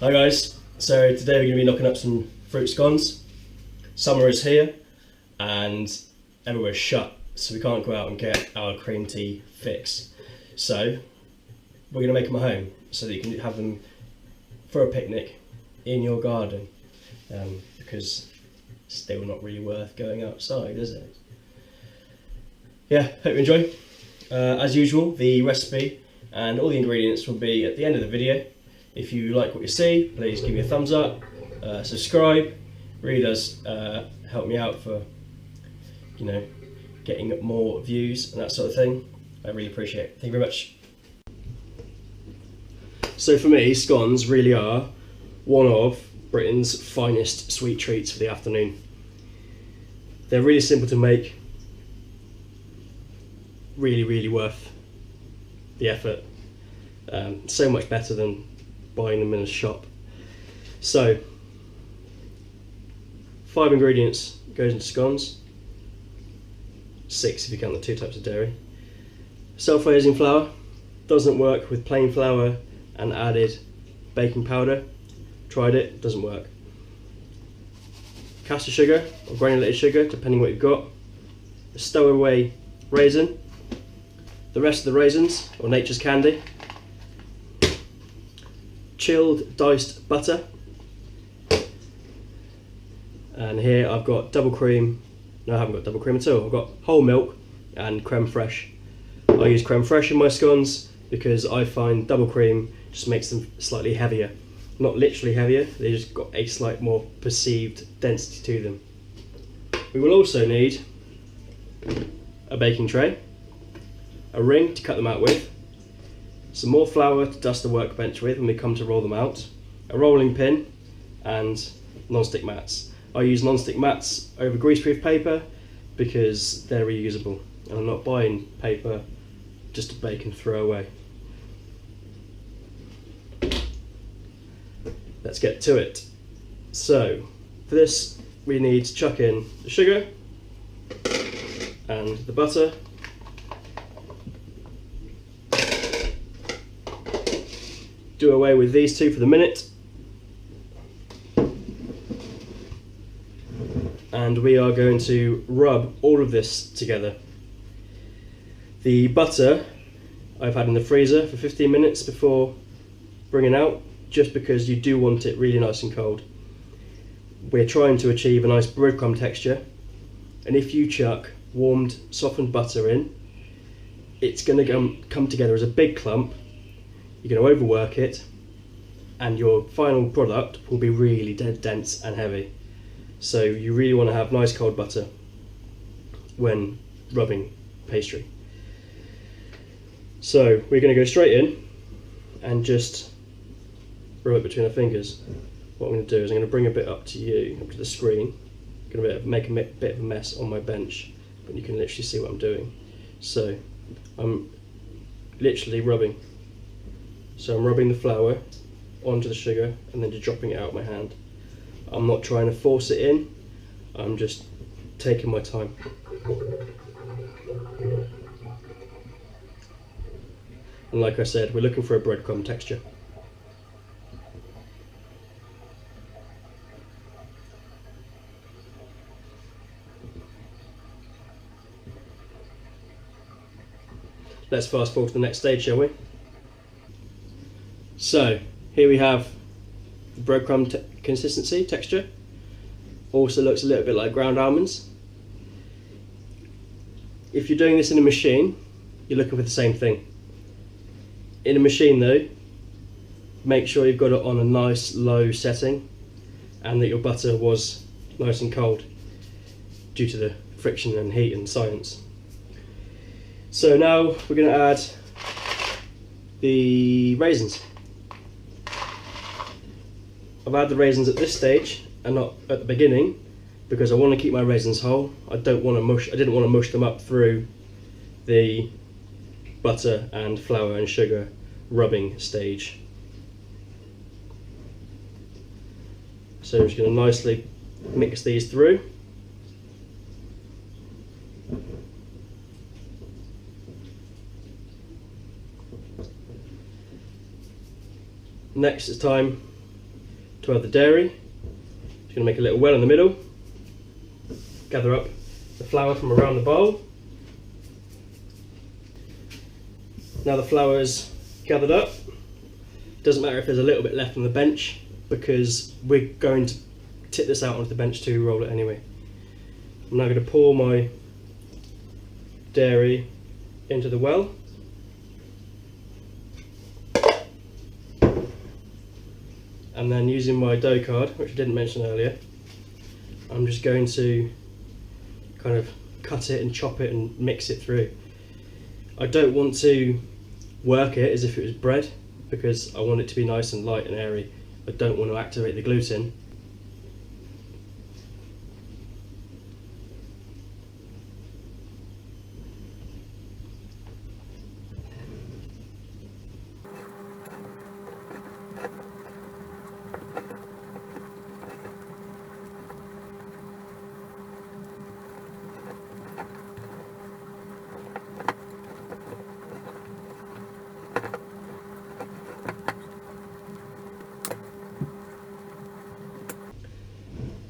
Hi guys, so today we're going to be knocking up some fruit scones. Summer is here and everywhere's shut, so we can't go out and get our cream tea fix. So we're going to make them at home so that you can have them for a picnic in your garden, because it's still not really worth going outside, is it? Yeah, hope you enjoy. As usual, the recipe and all the ingredients will be at the end of the video. If you like what you see, please give me a thumbs up, subscribe. Really does help me out for, getting more views and that sort of thing. I really appreciate it. Thank you very much. So for me, scones really are one of Britain's finest sweet treats for the afternoon. They're really simple to make, really worth the effort. So much better than buying them in a shop. So 5 ingredients goes into scones, 6 if you count the 2 types of dairy. Self-raising flour doesn't work with plain flour and added baking powder. Tried it, doesn't work. Caster sugar or granulated sugar, depending what you've got. A stowaway raisin, the rest of the raisins or nature's candy, chilled diced butter, and here I've got double cream. No, I haven't got double cream at all. I've got whole milk and creme fraiche. I use creme fraiche in my scones because I find double cream just makes them slightly heavier. Not literally heavier, they just got a slight more perceived density to them. We will also need a baking tray, a ring to cut them out with, some more flour to dust the workbench with when we come to roll them out, a rolling pin, and non-stick mats. I use non-stick mats over greaseproof paper because they're reusable, and I'm not buying paper just to bake and throw away. Let's get to it. So for this we need to chuck in the sugar and the butter, do away with these two for the minute, and we are going to rub all of this together. The butter I've had in the freezer for 15 minutes before bringing out, just because you do want it really nice and cold. We're trying to achieve a nice breadcrumb texture, and if you chuck warmed softened butter in, it's going to come together as a big clump. You're going to overwork it and your final product will be really dead dense and heavy. So you really want to have nice cold butter when rubbing pastry. So we're going to go straight in and just rub it between our fingers. What I'm going to do is I'm going to bring a bit up to you, up to the screen. I'm going to make a bit of a mess on my bench, but you can literally see what I'm doing. So I'm literally rubbing. So I'm rubbing the flour onto the sugar and then just dropping it out of my hand. I'm not trying to force it in, I'm just taking my time. And like I said, we're looking for a breadcrumb texture. Let's fast forward to the next stage, shall we? So here we have the breadcrumb consistency, texture. Also looks a little bit like ground almonds. If you're doing this in a machine, you're looking for the same thing. In a machine though, make sure you've got it on a nice low setting and that your butter was nice and cold due to the friction and heat and science. So now we're going to add the raisins. I've added the raisins at this stage and not at the beginning because I want to keep my raisins whole. I didn't want to mush them up through the butter and flour and sugar rubbing stage. So I'm just going to nicely mix these through. Next it's time to add the dairy. Just going to make a little well in the middle. Gather up the flour from around the bowl. Now the flour's gathered up. Doesn't matter if there's a little bit left on the bench, because we're going to tip this out onto the bench to roll it anyway. I'm now going to pour my dairy into the well. And then using my dough card, which I didn't mention earlier, I'm just going to kind of cut it and chop it and mix it through. I don't want to work it as if it was bread, because I want it to be nice and light and airy. I don't want to activate the gluten.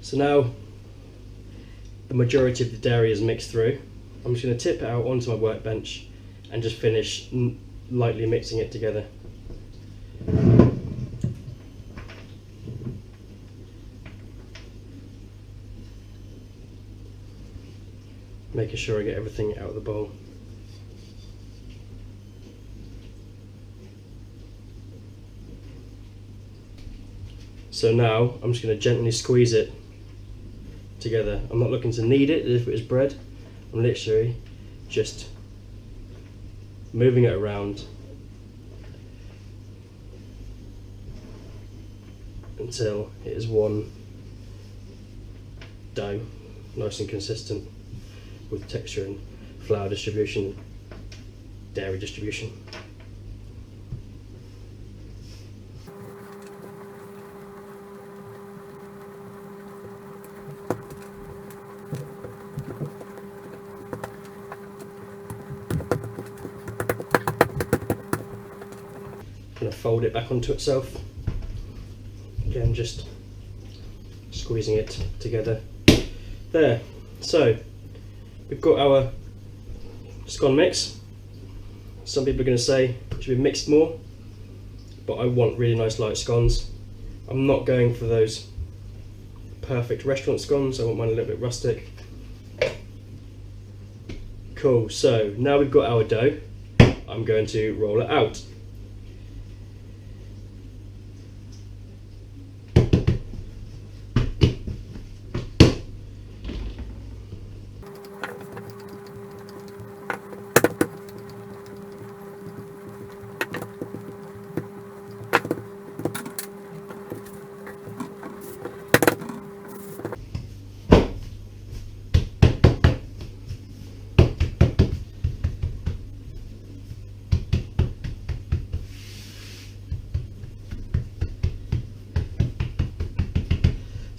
So now the majority of the dairy is mixed through. I'm just going to tip it out onto my workbench and just finish lightly mixing it together. Making sure I get everything out of the bowl. So now I'm just going to gently squeeze it together. I'm not looking to knead it as if it was bread. I'm literally just moving it around until it is one dough, nice and consistent with texture and flour distribution, dairy distribution. Going to fold it back onto itself. Again, just squeezing it together. There. So we've got our scone mix. Some people are going to say it should be mixed more, but I want really nice light scones. I'm not going for those perfect restaurant scones. I want mine a little bit rustic. Cool. So now we've got our dough. I'm going to roll it out.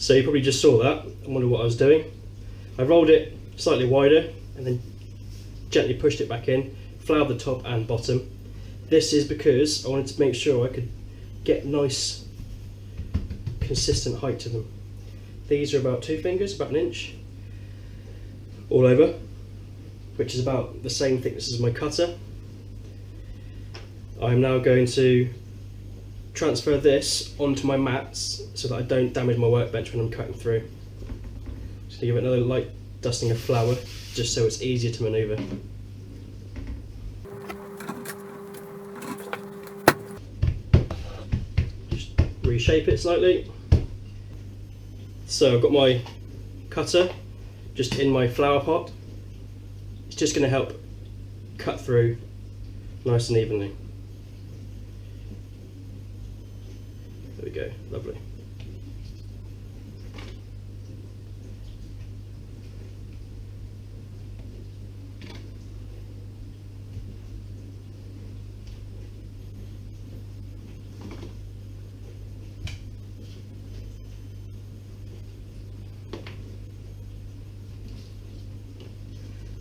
So you probably just saw that and wondered what I was doing. I rolled it slightly wider and then gently pushed it back in, floured the top and bottom. This is because I wanted to make sure I could get nice consistent height to them. These are about 2 fingers, about 1 inch all over, which is about the same thickness as my cutter. I'm now going to transfer this onto my mats so that I don't damage my workbench when I'm cutting through. Just give it another light dusting of flour just so it's easier to manoeuvre. Just reshape it slightly. So I've got my cutter just in my flour pot. It's just going to help cut through nice and evenly. There we go, lovely.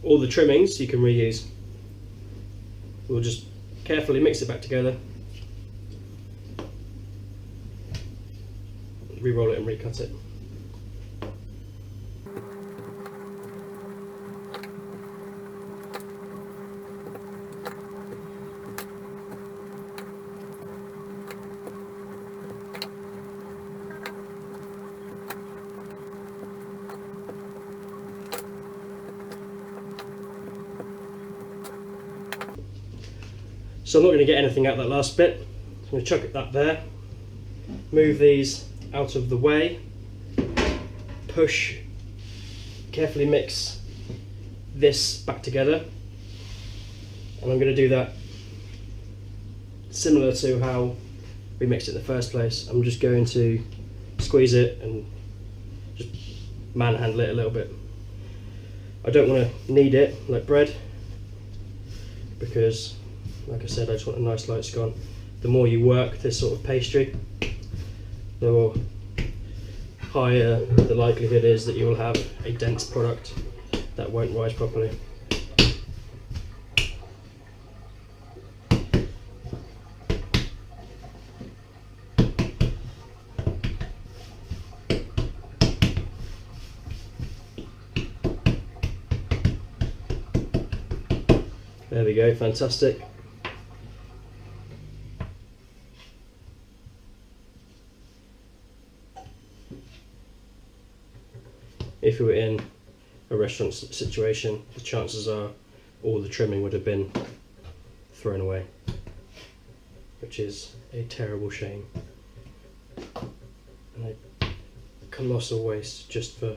All the trimmings you can reuse. We'll just carefully mix it back together. re-roll it and recut it. So I'm not going to get anything out of that last bit. I'm going to chuck that there, move these out of the way, push, carefully mix this back together, and I'm going to do that similar to how we mixed it in the first place. I'm just going to squeeze it and just manhandle it a little bit. I don't want to knead it like bread because, like I said, I just want a nice light scone. The more you work this sort of pastry, the higher the likelihood is that you will have a dense product that won't rise properly. There we go, fantastic. If we were in a restaurant situation, the chances are all the trimming would have been thrown away, which is a terrible shame and a colossal waste just for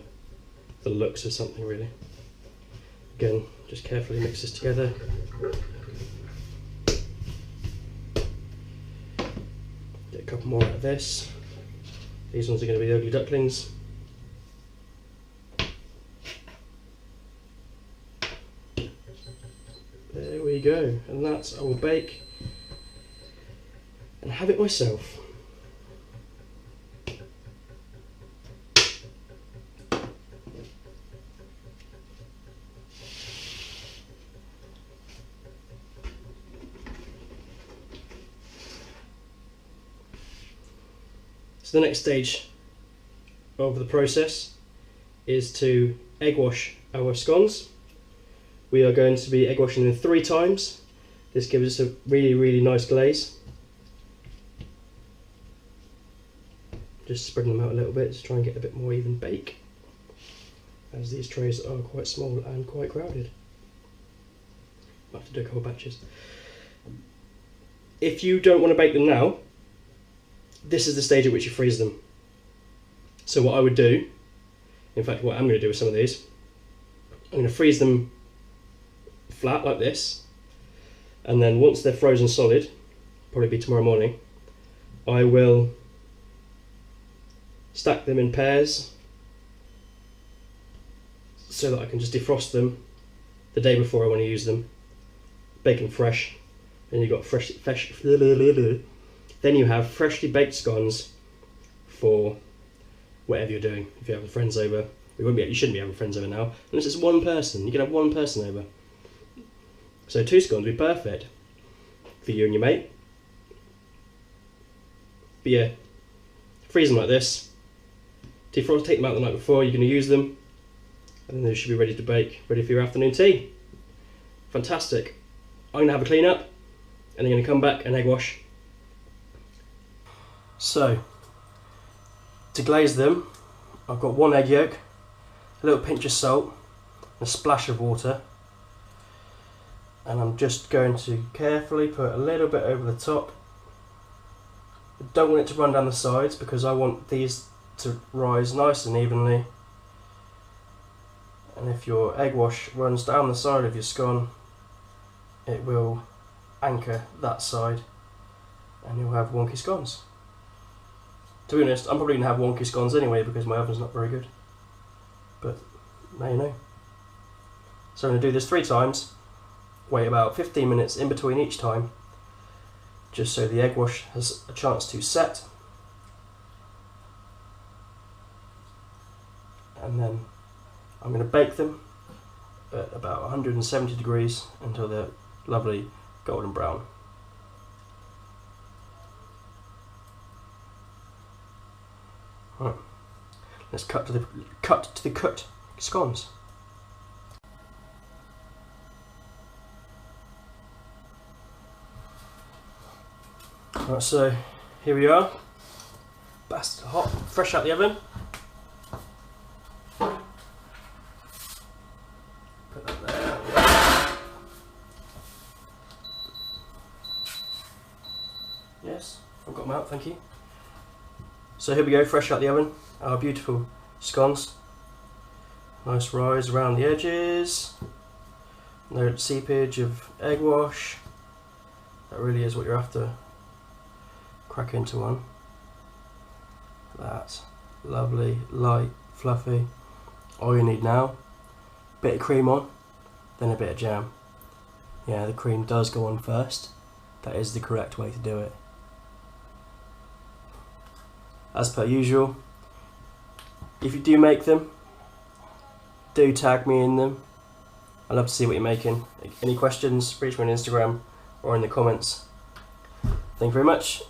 the looks of something, really. Again, just carefully mix this together. Get a couple more out of this. These ones are going to be the ugly ducklings. There we go, and that I will bake and have it myself. So the next stage of the process is to egg wash our scones. We are going to be egg washing them 3 times. This gives us a really nice glaze. Just spreading them out a little bit to try and get a bit more even bake, as these trays are quite small and quite crowded. I'll have to do a couple of batches. If you don't want to bake them now, this is the stage at which you freeze them. So what I would do, in fact what I'm going to do with some of these, I'm going to freeze them flat like this, and then once they're frozen solid, probably be tomorrow morning, I will stack them in pairs so that I can just defrost them the day before I want to use them, bake them fresh, and you've got fresh then you have freshly baked scones for whatever you're doing. If you're having friends over, you shouldn't be having friends over now, unless it's one person. You can have one person over. So 2 scones would be perfect for you and your mate. But yeah, freeze them like this. Defrost, take them out the night before you're going to use them, and then they should be ready to bake, ready for your afternoon tea. Fantastic. I'm going to have a clean up, and I'm going to come back and egg wash. So, to glaze them, I've got 1 egg yolk, a little pinch of salt, and a splash of water. And I'm just going to carefully put a little bit over the top. I don't want it to run down the sides because I want these to rise nice and evenly. And if your egg wash runs down the side of your scone, it will anchor that side and you'll have wonky scones. To be honest, I'm probably going to have wonky scones anyway because my oven's not very good. But now you know. So I'm going to do this 3 times. Wait about 15 minutes in between each time, just so the egg wash has a chance to set. And then I'm going to bake them at about 170 degrees until they're lovely golden brown. Right. Let's cut to the cut scones. Right, so here we are. Bastard hot, fresh out the oven. Put that there. Yes, I've got them out, thank you. So here we go, fresh out the oven. Our beautiful scones. Nice rise around the edges. No seepage of egg wash. That really is what you're after. Crack into one. That's lovely, light, fluffy. All you need now, bit of cream on, then a bit of jam. Yeah, the cream does go on first. That is the correct way to do it. As per usual, if you do make them, do tag me in them. I'd love to see what you're making. Any questions, reach me on Instagram or in the comments. Thank you very much.